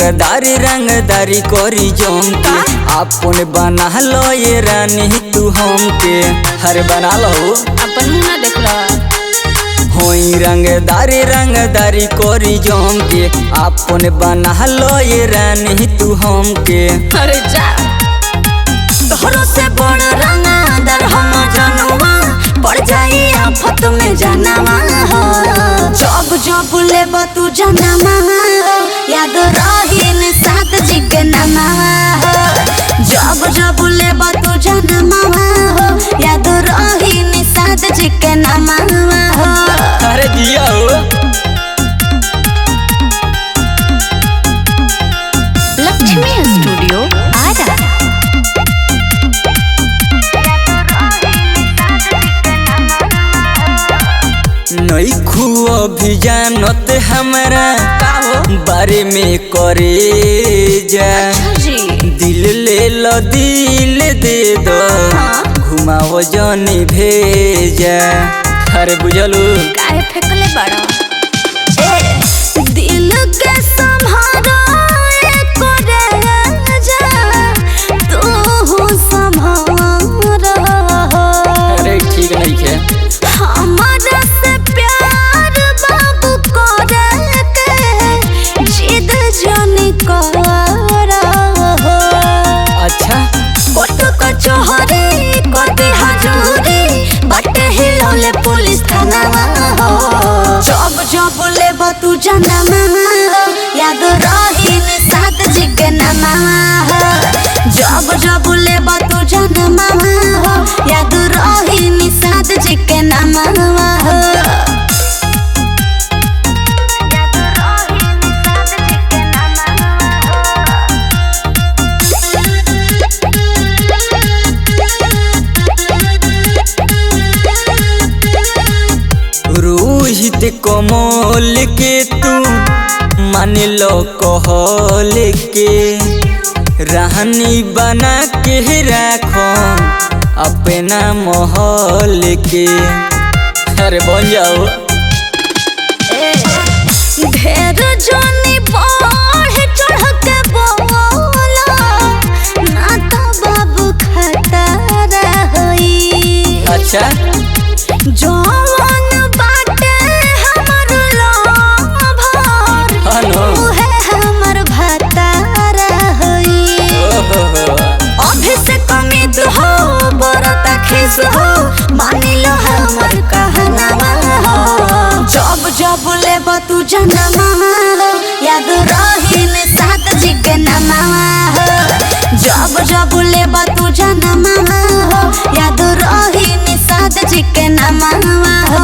रंगदारी कोरी जोम के अपन बना लो ये रानी तू हम के हर बना लो अपन मुंह ना देख लो। होई रंगदारी कोरी जोम के अपन बना लो ये रानी तू हम के। अरे जा तोहरो से बड़ रंगदार हम जनवा पड़ जाई आफत में जानवा हो। जब लेब तू जनवा याद रही न साथ जी के नामा हो। जब लेब तू जनवा याद रही न साथ जी के नामा हो। अरे दिया हो लक्ष्मी स्टूडियो आरा। नई खुआ भी जानत हमारा बारे में करे जा। दिल ले लो दिल दे दो घुमाओ जानी भेजा। अरे बुझलू काहे फेंकले बड़ा दिल के संभारो एको राजा तू संभारो। अरे ठीक नहीं है हमारा से प्यार बाबू करे के जिद जानी करा हो। अच्छा कोट कचहरी कोटे हजूरी बटे हिलौले पुलिस थाना हो। जब लेब तू जनवा याद रही न साथ जी के नामा हो। जब लेब तू जनवा याद रही न साथ जी के नामा हो। रोहित कोमल के तू मान लो कहल के रानी बना के राखो अपना महल के। अरे बन जाओ ढेर जोनी बढ़ चढ़ के बोला ना तो बाबू खतरा होई। अच्छा जौन बाटे हमर लोभर हेलो उहे हमर भतारा होई। अभी से कमीद हो बरता खिस हो मानी लो हमर कहनावा हो। जब लेब तू जनवा याद रही न साथ जी के नामा हो। जब लेब तू जनवा याद रही न साथ जी के नामा हो।